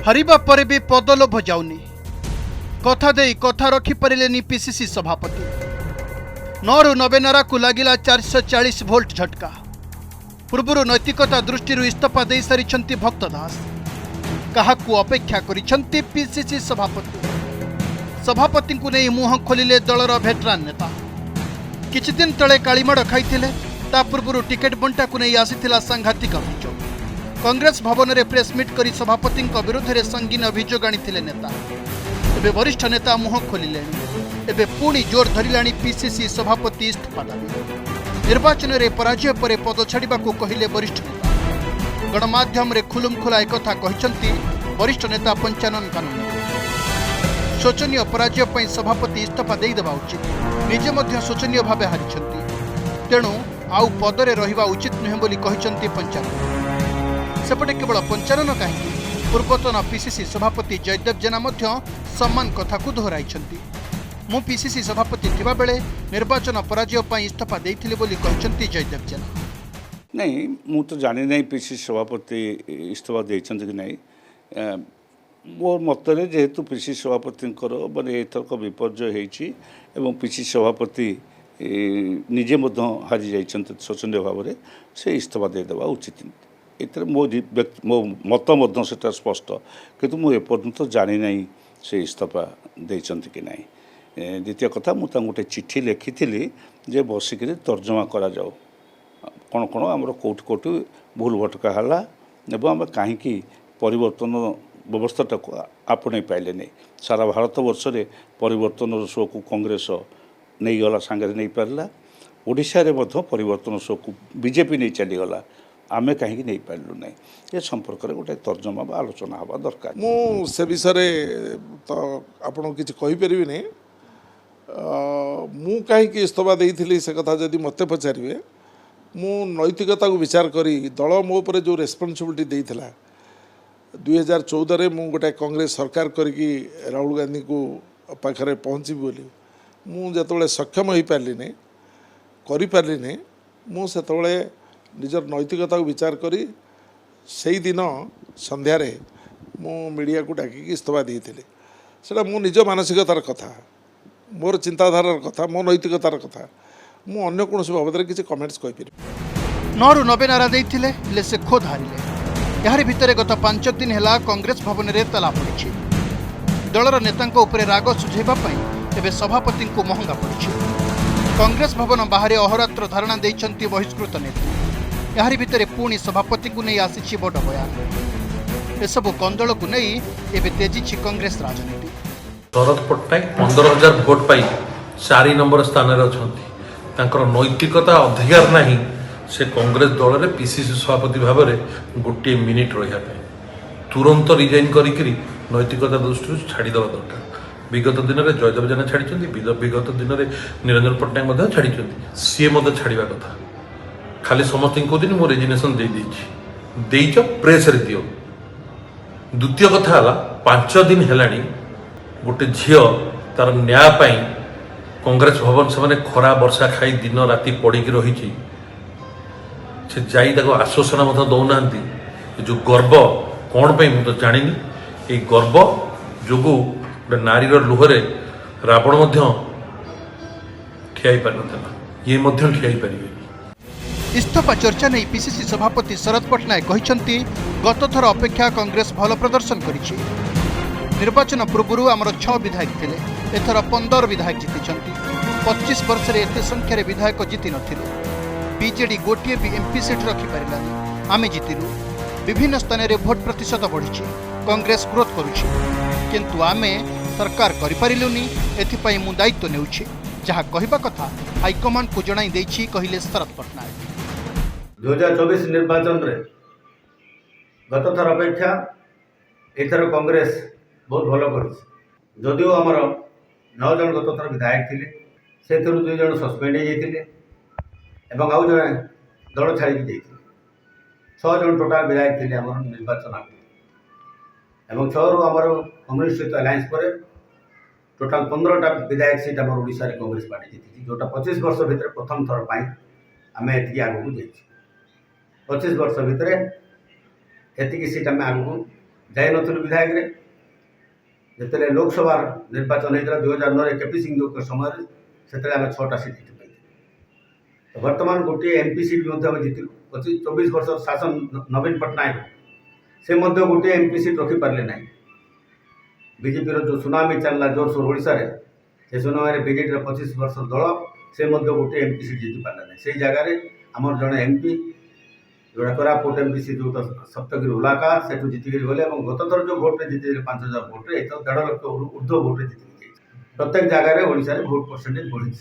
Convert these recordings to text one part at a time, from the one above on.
हरिबा परे भी पदलोभ जाउनी कथा दे कथा रखिपारे पीसीसी सभापति 9 ରୁ 90 नारा लगिला 440 भोल्ट झटका पूर्व नैतिकता दृष्टि इस्तीफा दे सारी भक्त दास क्या अपेक्षा करिसेंती पीसीसी सभापति को नहीं मुह खोलिले दलर भेटरान नेता किछि दिन तले कालीमाड़ खाइथिले ता पूर्व टिकेट बंटा को नहीं आसीथिला सांघातिक अभियोग कांग्रेस भवन में प्रेसमिट करी सभापति विरोध में संगीन अभियोग आनी नेता एबे वरिष्ठ नेता मुह खोलिले एबे पुणी जोर धरिलाणी पीसीसी सभापति इस्तीफा दाबी निर्वाचन में पराजय पर पद छाड़ा कहले वरिष्ठ नेता गणमाध्यम रे खुलुमखुला एक कहते वरिष्ठ नेता पंचानन कानून शोचनीय पराजय पर सभापति इस्तीफा देदेवा उचित निजे मध्य शोचनीय भाव हारी तेणु आउ पदरे रहिबा उचित नुहे बोली कहते पंचानन सेपटे केवल पंचानन कहीं पूर्वतन पीसीसी सभापति जयदेव जेना मध्य सम्मान कथा को दोहराई मु पीसीसी सभापति थिबा बेले निर्वाचन पराजय पर इस्तीफा देइथिले बोली कहते जयदेव जेना नहीं मु तो जानी नहीं पीसीसी सभापति इस्तीफा देइछन्ति कि नहीं मोर मतरे जेहेतु पीसीसी सभापति माने एथरक विपर्जय होईछि एवं पीसीसी सभापति निजे मध्य हारी जाइछन्ति शोचनीय भाव में से इस्तीफा देदेवा उचित एथर मो मत सेटा स्पष्ट किंतु मु एपर्यंत जानी नहीं से इस्तीफा देइछन्ति कि नहीं द्वितीय कथा मु गोटे चिठी लिखी जे बसिक तर्जमा करा जाओ कौन कौन आमर कौट कौट भूल भटका है एवं आम कहीं परिवर्तन व्यवस्था को आपणे पाइले नहीं सारा भारत वर्ष में परिवर्तन शो को कांग्रेस नहीं गला सांगे नहीं पारा ओडिशा रे मध्य परिवर्तन शो को बीजेपी नहीं चलीगला आमे कहीं नहीं पार्लु ना ये संपर्क में गोटे तर्जमा बा आलोचना हवा दरकार मु से विषय तो आपन किसी कहीपरि नहीं मु कहीं इस्तीफा देइथिली से कथा जदि मते पचारे मु नैतिकता को विचार करी दल मो पर जो रेस्पॉन्सिबिलिटी देइथिला 2014 रे मु गोटे कांग्रेस सरकार करी राहुल गांधी को पाखरे पहुँची बोली मु जतबेले सक्षम हो पारली करि पारली नहीं मु सेतबेले निजर नैतिकता को विचार करी से दिन संध्यार मु मीडिया को डाकिक इस्तीफा देइथिले सेटा मो निज मानसिकतार कथा मोर चिंताधारार कथा मो नैतिकतार कथा मु अन्य कौन बाबद किसी कमेंट्स कहीपर 9 ରୁ 90 नारा देइथिले हेले से खोद हारिले यार भितर गत 5 दिन है कांग्रेस भवन में ताला पड़ी दलर नेता राग सुझेबा एवं सभापति को महंगा पड़ी कांग्रेस भवन बाहर अहोरात्र धारणा देइछन्ति बहिष्कृत नेता यार भितर पुणी सभापति को नहीं आसी बड़ बयान एसबू कंदल को नहीं एवं तेजी कांग्रेस राजनीति शरद पट्टनायक 15,000 भोट पाई 4 नंबर स्थान में अच्छा नैतिकता अधिकार नहीं से कांग्रेस दल में पीसीसी सभापति भाव में गोटे मिनिट रहा तुरंत रिजाइन करी नैतिकता दृष्टि छाड़देवा दरकार विगत दिन में जयदेव जेना छाड़ी विगत दिन में निरंजन पट्टनायक छाड़ी सी मत छाड़ा कथा खाली समस्त कहते मो रेजिग्नेशन देच प्रेस रे दियो द्वितीय कथा है 5 दिन है गोटे झील तार न्याय कांग्रेस भवन से खरा वर्षा खाई दिन राति पड़िकी रही से जाई आश्वासन दौना जो गर्व कौन पे मुझे जानी ये गर्व जो गोटे नारीर लुहरे रावण ठियाई पार ना ये ठियाई पारे इस्तीफा चर्चा नहीं पीसीसी सभापति शरद पट्टनायक कहते गत थर अपेक्षा कांग्रेस भल प्रदर्शन करिछि निर्वाचन पूर्व आमर 6 विधायक थिले एथर 15 विधायक जीति 25 वर्ष रे एते संख्यार विधायक जीति नथिले बीजेडी गोटे भी एमपी सीट रखी पारिलानी आमे जीतिलु विभिन्न स्थान में भोट प्रतिशत बढ़ी कांग्रेस ग्रोथ करुछि किंतु आमे सरकार करि पारिलुनी एथिपई मु दायित्व नेउछि जहा कहिबा कथा हाईकमांड को जणाई देछि कहिले शरद पट्टनायक 2024 निर्वाचन रे गत थर अपेक्षा एथर कांग्रेस बहुत भल कदियो आमर 9 जन गत थर विधायक थिले से 2 जन सस्पेंड हो आउ जड़े दल छाड़ी 6 जन टोटाल विधायक थे आम निर्वाचन एवं 6 रु आमर कम्युनिस्ट सहित अलायंस पर टोटाल 15टा विधायक सीट आम ओडिशा रे कांग्रेस पार्टी जीति जोटा 25 वर्ष भितर प्रथम थर पाई आम एति आगू जाइए 25 वर्ष भितर एति सीट आम आगू ଯାଇ ନଥିଲୁ ବିଧାୟକରେ। ଯେତେବେଳେ ଲୋକସଭା ନିର୍ବାଚନ ହେଇଥିଲା 2009ରେ କେପି ସିଂହଙ୍କ ସମୟରେ, ସେତେବେଳେ ଆମେ 6ଟା ସିଟ୍ ଜିତିପାରିଲୁ। ବର୍ତ୍ତମାନ ଗୋଟିଏ MP ସିଟ୍ ମଧ୍ୟ ଆମେ ଜିତିଲୁ। 24 ବର୍ଷର ଶାସନ ନବୀନ ପଟ୍ଟନାୟକ ସେ ମଧ୍ୟ ଗୋଟିଏ MP ସିଟ୍ ରଖିପାରିଲେ ନାହିଁ। ବିଜେପିର ଯେଉଁ ସୁନାମି ଚାଲିଲା ଜୋରସୋର ଓଡ଼ିଶାରେ, ସେ ସୁନାମିରେ ବିଜେଡ଼ିର 25 ବର୍ଷ ଦଳ ସେ ମଧ୍ୟ ଗୋଟିଏ MP ସିଟ୍ ଜିତିପାରିଲେ ନାହିଁ। ସେଇ ଜାଗାରେ ଆମର ଜଣେ MP जोड़ा कोरापुट एमपीसी जो सप्तगिरी उलाका सेठू जीतिकी गले और गत थर जो भोटे जीति 5000 भोटे एथर 1.5 लाख ऊर्ध्व भोटे जीति प्रत्येक जगार ओडिशा भोट परसेंटेज बढ़ी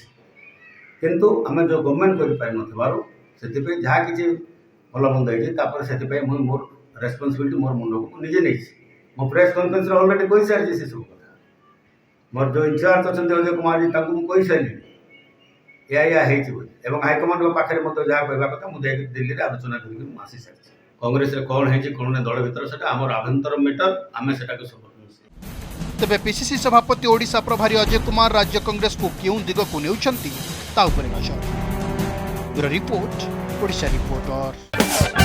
किंतु आम जो गवर्नमेंट कर जहाँ किसी भल मंद होती मोर रेस्पॉन्सिबिलिटी मोर मुंड को निजे नहीं मो प्रेस कॉन्फ्रेंस ऑलरेडी कही सारी से सब कथा मोर जो इंचार्ज अच्छा अजय कुमार जी कही सारी या हाइकमांड पाखे जहाँ कहवा कथा मुझे दिल्ली में आलोचना करके आसी सारी कांग्रेस कौन है कौन ना दल भर से आम आभ्यंतर मैटर आम से सपोर्ट। तेबे पीसीसी सभापति ओडिशा प्रभारी अजय कुमार राज्य कांग्रेस को क्यों दिग को नेउछंती ता उपरे नजर। Bureau report Odisha reporter.